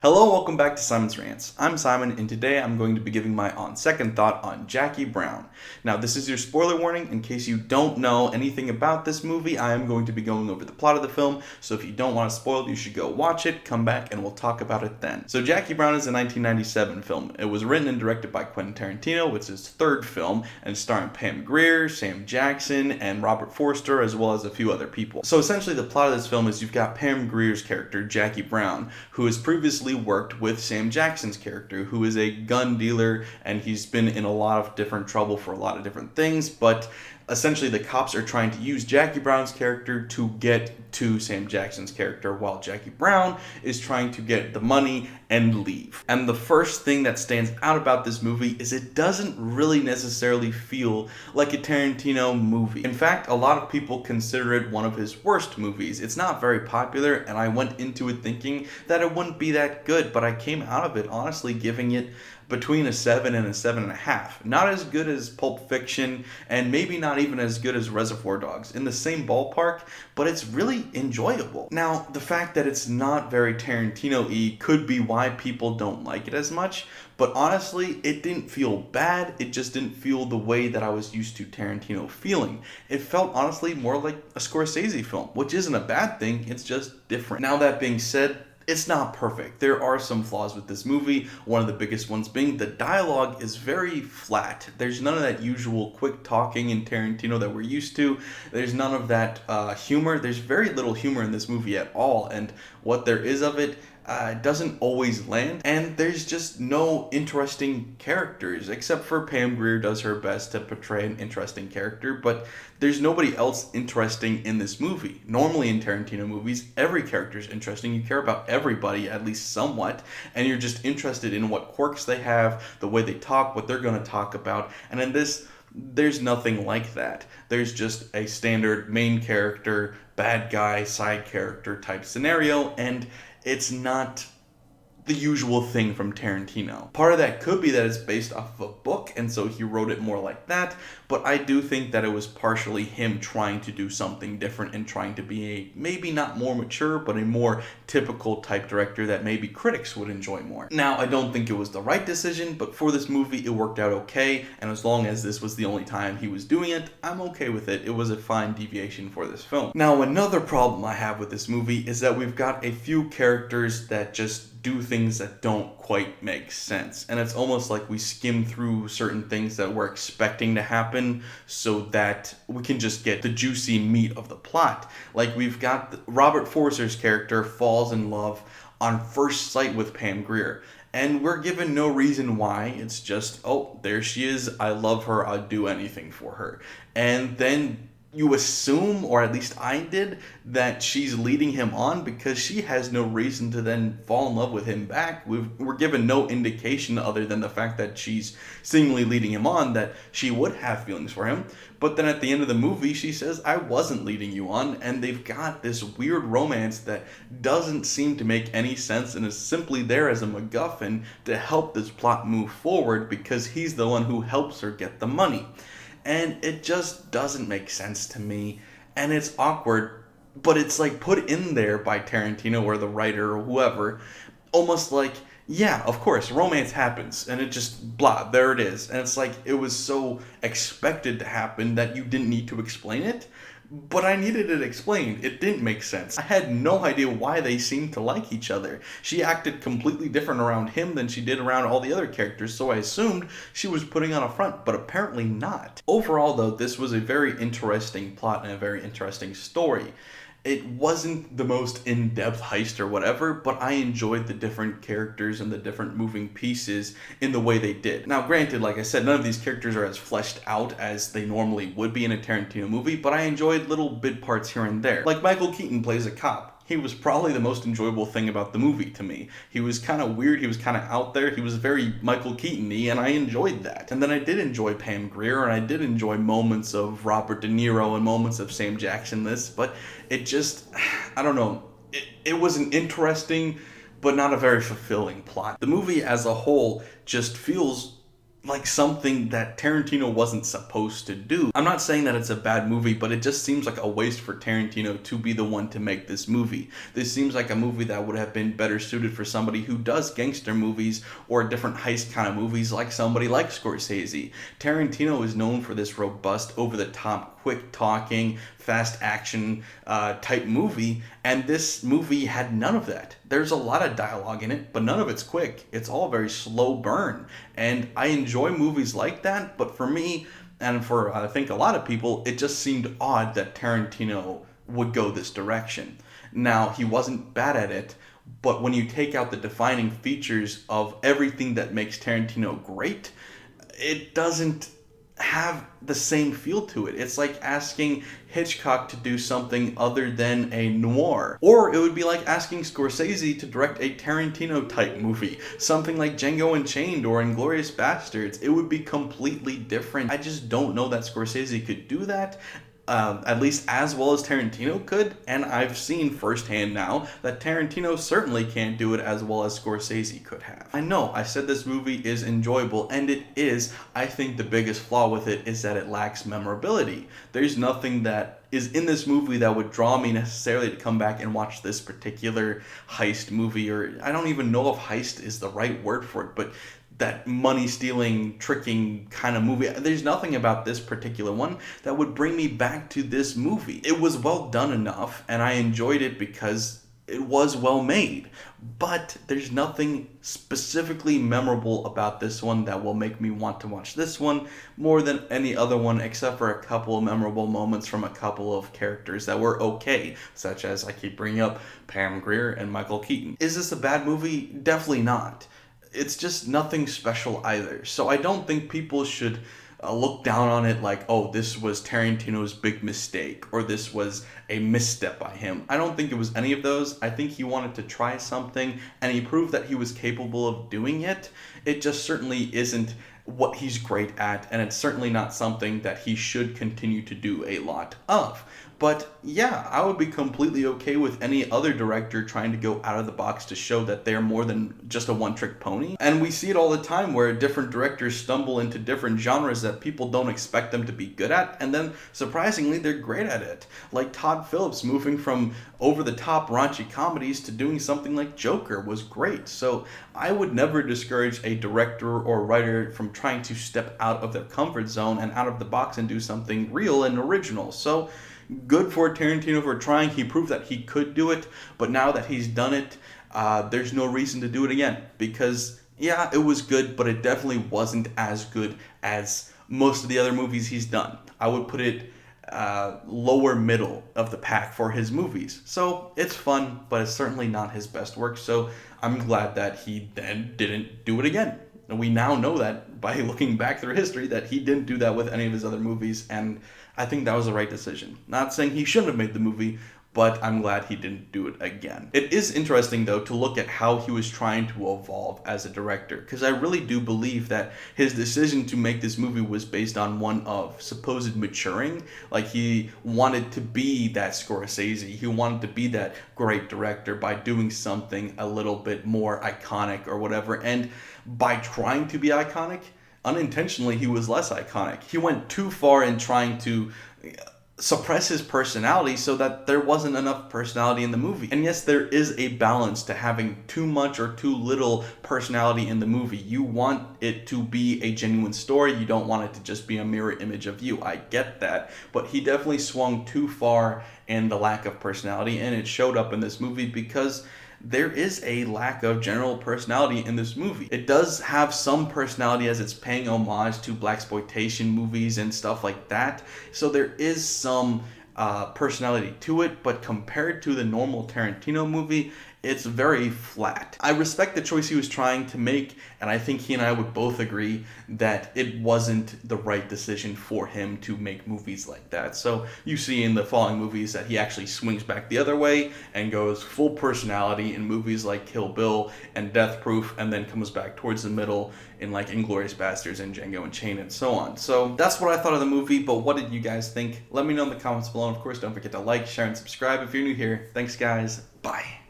Hello, welcome back to Simon's Rants. I'm Simon, and today I'm going to be giving my on second thought on Jackie Brown. Now, this is your spoiler warning. In case you don't know anything about this movie, I am going to be going over the plot of the film, so if you don't want to spoil it, you should go watch it, come back, and we'll talk about it then. So Jackie Brown is a 1997 film. It was written and directed by Quentin Tarantino, which is his third film, and starring Pam Grier, Sam Jackson, and Robert Forster, as well as a few other people. So essentially, the plot of this film is you've got Pam Grier's character, Jackie Brown, who has previously worked with Sam Jackson's character, who is a gun dealer, and he's been in a lot of different trouble for a lot of different things, but essentially the cops are trying to use Jackie Brown's character to get to Sam Jackson's character, while Jackie Brown is trying to get the money and leave. And the first thing that stands out about this movie is it doesn't really necessarily feel like a Tarantino movie. In fact, a lot of people consider it one of his worst movies. It's not very popular, and I went into it thinking that it wouldn't be that good, but I came out of it honestly giving it between a 7 and a 7.5. Not as good as Pulp Fiction, and maybe not even as good as Reservoir Dogs. In the same ballpark, but it's really enjoyable. Now, the fact that it's not very Tarantino-y could be why people don't like it as much, but honestly, it didn't feel bad. It just didn't feel the way that I was used to Tarantino feeling. It felt honestly more like a Scorsese film, which isn't a bad thing, it's just different. Now, that being said, it's not perfect. There are some flaws with this movie, one of the biggest ones being the dialogue is very flat. There's none of that usual quick talking in Tarantino that we're used to. There's none of that humor. There's very little humor in this movie at all, and what there is of it doesn't always land, and there's just no interesting characters, except for Pam Grier does her best to portray an interesting character, but there's nobody else interesting in this movie. Normally in Tarantino movies, every character is interesting. You care about everybody, at least somewhat, and you're just interested in what quirks they have, the way they talk, what they're going to talk about, and in this, there's nothing like that. There's just a standard main character, bad guy, side character type scenario, and it's not the usual thing from Tarantino. Part of that could be that it's based off of a book, and so he wrote it more like that, but I do think that it was partially him trying to do something different and trying to be a maybe not more mature, but a more typical type director that maybe critics would enjoy more. Now, I don't think it was the right decision, but for this movie, it worked out okay, and as long as this was the only time he was doing it, I'm okay with it. It was a fine deviation for this film. Now, another problem I have with this movie is that we've got a few characters that just do things that don't quite make sense. And it's almost like we skim through certain things that we're expecting to happen so that we can just get the juicy meat of the plot. Like we've got Robert Forster's character falls in love on first sight with Pam Grier. And we're given no reason why. It's just, oh, there she is. I love her. I'll do anything for her. And then you assume, or at least I did, that she's leading him on because she has no reason to then fall in love with him back. We're given no indication other than the fact that she's seemingly leading him on that she would have feelings for him. But then at the end of the movie, she says, I wasn't leading you on, and they've got this weird romance that doesn't seem to make any sense and is simply there as a MacGuffin to help this plot move forward because he's the one who helps her get the money. And it just doesn't make sense to me, and it's awkward, but it's like put in there by Tarantino or the writer or whoever, almost like, yeah, of course, romance happens, and it just, blah, there it is. And it's like, it was so expected to happen that you didn't need to explain it, but I needed it explained. It didn't make sense. I had no idea why they seemed to like each other. She acted completely different around him than she did around all the other characters, so I assumed she was putting on a front, but apparently not. Overall, though, this was a very interesting plot and a very interesting story. It wasn't the most in-depth heist or whatever, but I enjoyed the different characters and the different moving pieces in the way they did. Now, granted, like I said, none of these characters are as fleshed out as they normally would be in a Tarantino movie, but I enjoyed little bit parts here and there. Like Michael Keaton plays a cop. He was probably the most enjoyable thing about the movie to me. He was kind of weird, he was kind of out there, he was very Michael Keaton-y, and I enjoyed that. And then I did enjoy Pam Grier, and I did enjoy moments of Robert De Niro and moments of Sam Jackson this, but it just, I don't know, it was an interesting, but not a very fulfilling plot. The movie as a whole just feels like something that Tarantino wasn't supposed to do. I'm not saying that it's a bad movie, but it just seems like a waste for Tarantino to be the one to make this movie. This seems like a movie that would have been better suited for somebody who does gangster movies or different heist kind of movies, like somebody like Scorsese. Tarantino is known for this robust, over-the-top, quick talking, fast action type movie, and this movie had none of that. There's a lot of dialogue in it, but none of it's quick. It's all very slow burn, and I enjoy movies like that, but for me, and for I think a lot of people, it just seemed odd that Tarantino would go this direction. Now, he wasn't bad at it, but when you take out the defining features of everything that makes Tarantino great, it doesn't have the same feel to it. It's like asking Hitchcock to do something other than a noir. Or it would be like asking Scorsese to direct a Tarantino type movie. Something like Django Unchained or Inglourious Basterds. It would be completely different. I just don't know that Scorsese could do that. At least as well as Tarantino could, and I've seen firsthand now that Tarantino certainly can't do it as well as Scorsese could have. I know, I said this movie is enjoyable, and it is. I think the biggest flaw with it is that it lacks memorability. There's nothing that is in this movie that would draw me necessarily to come back and watch this particular heist movie, or I don't even know if heist is the right word for it, but that money stealing, tricking kind of movie. There's nothing about this particular one that would bring me back to this movie. It was well done enough, and I enjoyed it because it was well made. But there's nothing specifically memorable about this one that will make me want to watch this one more than any other one, except for a couple of memorable moments from a couple of characters that were okay, such as I keep bringing up Pam Grier and Michael Keaton. Is this a bad movie? Definitely not. It's just nothing special either. So I don't think people should look down on it like, oh, this was Tarantino's big mistake, or this was a misstep by him. I don't think it was any of those. I think he wanted to try something, and he proved that he was capable of doing it. It just certainly isn't what he's great at, and it's certainly not something that he should continue to do a lot of. But yeah, I would be completely okay with any other director trying to go out of the box to show that they're more than just a one-trick pony. And we see it all the time where different directors stumble into different genres that people don't expect them to be good at, and then surprisingly they're great at it. Like Todd Phillips moving from over-the-top raunchy comedies to doing something like Joker was great. So I would never discourage a director or writer from trying to step out of their comfort zone and out of the box and do something real and original. So good for Tarantino for trying. He proved that he could do it, but now that he's done it, there's no reason to do it again. Because, yeah, it was good, but it definitely wasn't as good as most of the other movies he's done. I would put it lower middle of the pack for his movies. So it's fun, but it's certainly not his best work. So I'm glad that he then didn't do it again. And we now know that by looking back through history that he didn't do that with any of his other movies, and I think that was the right decision. Not saying he shouldn't have made the movie, but I'm glad he didn't do it again. It is interesting, though, to look at how he was trying to evolve as a director, because I really do believe that his decision to make this movie was based on one of supposed maturing. Like, he wanted to be that Scorsese. He wanted to be that great director by doing something a little bit more iconic or whatever, and by trying to be iconic, unintentionally he was less iconic. He went too far in trying to suppress his personality so that there wasn't enough personality in the movie. And yes, there is a balance to having too much or too little personality in the movie. You want it to be a genuine story. You don't want it to just be a mirror image of you. I get that. But he definitely swung too far in the lack of personality, and it showed up in this movie because there is a lack of general personality in this movie. It does have some personality as it's paying homage to blaxploitation movies and stuff like that. So there is some personality to it, but compared to the normal Tarantino movie, it's very flat. I respect the choice he was trying to make, and I think he and I would both agree that it wasn't the right decision for him to make movies like that. So you see in the following movies that he actually swings back the other way and goes full personality in movies like Kill Bill and Death Proof, and then comes back towards the middle in like Inglourious Basterds and Django Unchained and so on. So that's what I thought of the movie, but what did you guys think? Let me know in the comments below, and of course don't forget to like, share, and subscribe if you're new here. Thanks guys, bye.